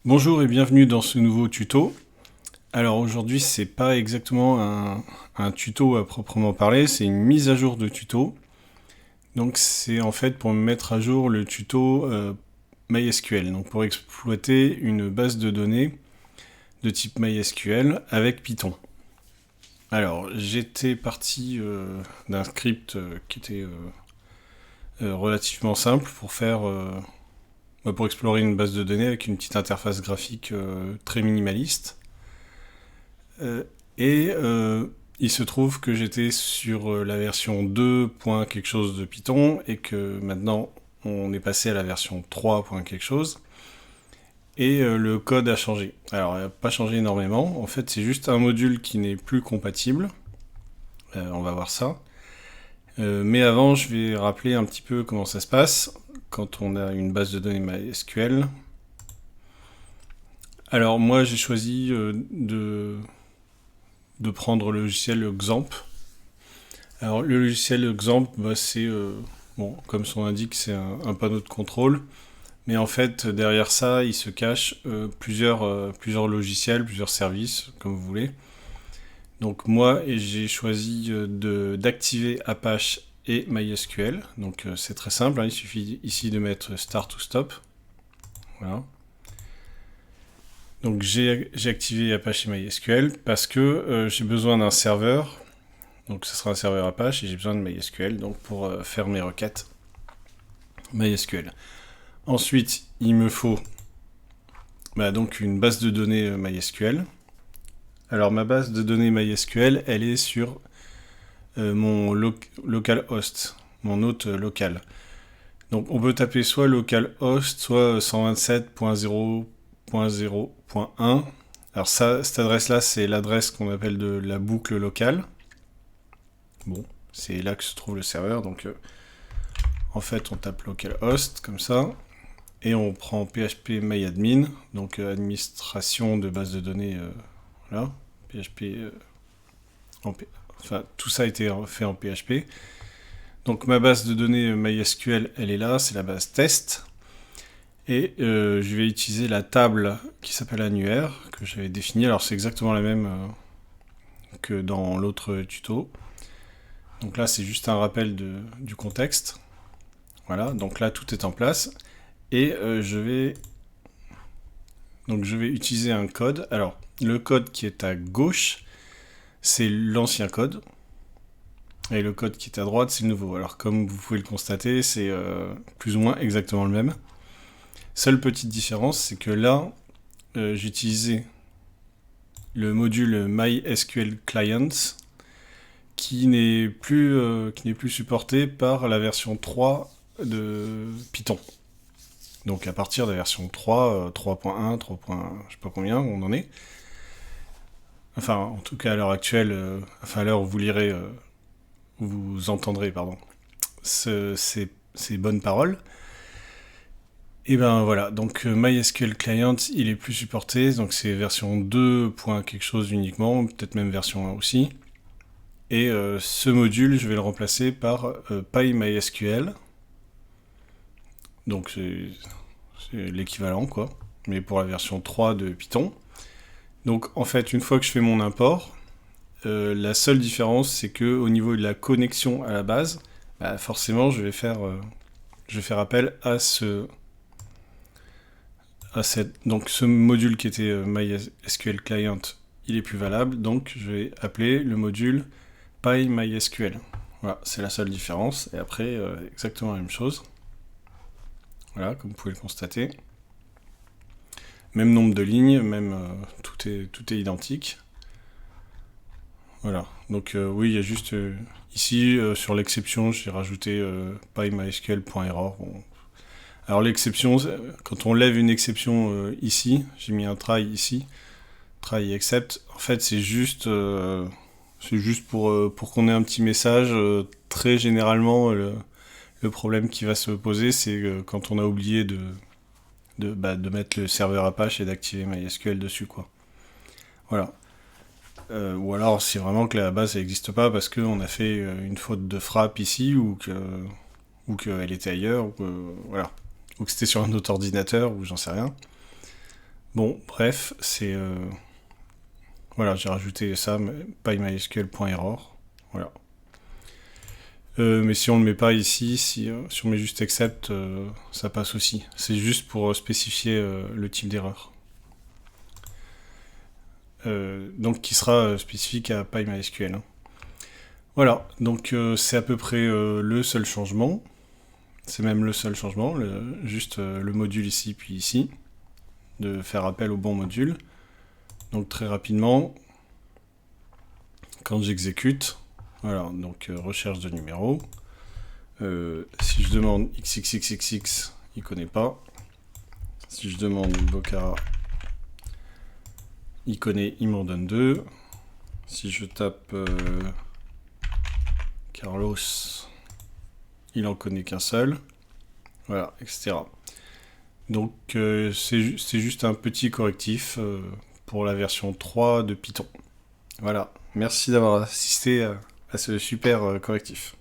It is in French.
Bonjour et bienvenue dans ce nouveau tuto. Alors aujourd'hui c'est pas exactement un tuto à proprement parler, c'est une mise à jour de tuto. Donc c'est en fait pour mettre à jour le tuto MySQL, donc pour exploiter une base de données de type MySQL avec Python. Alors j'étais parti d'un script qui était relativement simple pour faire pour explorer une base de données avec une petite interface graphique très minimaliste. Et il se trouve que j'étais sur la version 2. Quelque chose de Python et que maintenant on est passé à la version 3. Quelque chose. Et le code a changé. Alors il n'a pas changé énormément. En fait c'est juste un module qui n'est plus compatible. On va voir ça. Mais avant je vais rappeler un petit peu comment ça se passe quand on a une base de données MySQL. Alors moi j'ai choisi de prendre le logiciel XAMPP. Alors le logiciel XAMPP, c'est, comme son indique, c'est un panneau de contrôle. Mais en fait, derrière ça, il se cache plusieurs logiciels, plusieurs services, comme vous voulez. Donc moi, j'ai choisi d'activer Apache et MySQL. Donc c'est très simple, il suffit ici de mettre Start ou Stop. Voilà. Donc j'ai activé Apache et MySQL parce que j'ai besoin d'un serveur. Donc ce sera un serveur Apache et j'ai besoin de MySQL donc pour faire mes requêtes MySQL. Ensuite, il me faut donc une base de données MySQL. Alors ma base de données MySQL, elle est sur mon localhost, mon hôte local. Donc on peut taper soit localhost, soit 127.0.0.1. Alors ça, cette adresse-là, c'est l'adresse qu'on appelle de la boucle locale. Bon, c'est là que se trouve le serveur. Donc en fait, on tape localhost comme ça. Et on prend PHP myadmin, donc administration de base de données, voilà, PHP, tout ça a été fait en PHP. Donc ma base de données MySQL, elle est là, c'est la base test. Et je vais utiliser la table qui s'appelle annuaire, que j'avais définie. Alors c'est exactement la même que dans l'autre tuto. Donc là, c'est juste un rappel du contexte. Voilà, donc là, tout est en place. Et je vais utiliser un code. Alors, le code qui est à gauche, c'est l'ancien code. Et le code qui est à droite, c'est le nouveau. Alors, comme vous pouvez le constater, c'est plus ou moins exactement le même. Seule petite différence, c'est que là, j'ai utilisé le module MySQL Client qui n'est plus supporté par la version 3 de Python. Donc à partir de la version 3, 3.1, 3. Je sais pas combien on en est. Enfin, en tout cas à l'heure actuelle, à l'heure où vous lirez, vous entendrez, ces bonnes paroles. Et ben voilà, donc MySQL Client, il est plus supporté, donc c'est version 2. Quelque chose uniquement, peut-être même version 1 aussi. Et ce module, je vais le remplacer par PyMySQL. Donc c'est l'équivalent, quoi, mais pour la version 3 de Python. Donc en fait, une fois que je fais mon import, la seule différence, c'est que au niveau de la connexion à la base, forcément, je vais faire appel à ce module qui était MySQL Client, il est plus valable, donc je vais appeler le module PyMySQL. Voilà, c'est la seule différence, et après, exactement la même chose. Voilà, comme vous pouvez le constater. Même nombre de lignes, tout est identique. Voilà, donc oui, il y a juste ici, sur l'exception, j'ai rajouté pymysql.error. Bon. Alors l'exception, quand on lève une exception ici, j'ai mis un try ici, try except, en fait c'est juste pour qu'on ait un petit message. Très généralement, le problème qui va se poser, c'est quand on a oublié de mettre le serveur Apache et d'activer MySQL dessus, quoi. Voilà. Ou alors c'est vraiment que la base n'existe pas parce qu'on a fait une faute de frappe ici ou qu'elle était ailleurs, ou que c'était sur un autre ordinateur, ou j'en sais rien. Bon, bref, c'est... Voilà, j'ai rajouté ça, pymysql.error. Voilà. Mais si on ne le met pas ici, si on met juste accept, ça passe aussi. C'est juste pour spécifier le type d'erreur. Donc qui sera spécifique à PyMySQL. Hein. Voilà, donc c'est à peu près le seul changement. C'est même le seul changement, juste le module ici puis ici, de faire appel au bon module. Donc très rapidement, quand j'exécute, voilà, donc recherche de numéro. Si je demande xxxxx, il connaît pas. Si je demande Bocara, il connaît, il m'en donne 2. Si je tape Carlos, il en connaît qu'un seul. Voilà, etc. Donc c'est juste un petit correctif pour la version 3 de Python. Voilà, merci d'avoir assisté à ce super correctif.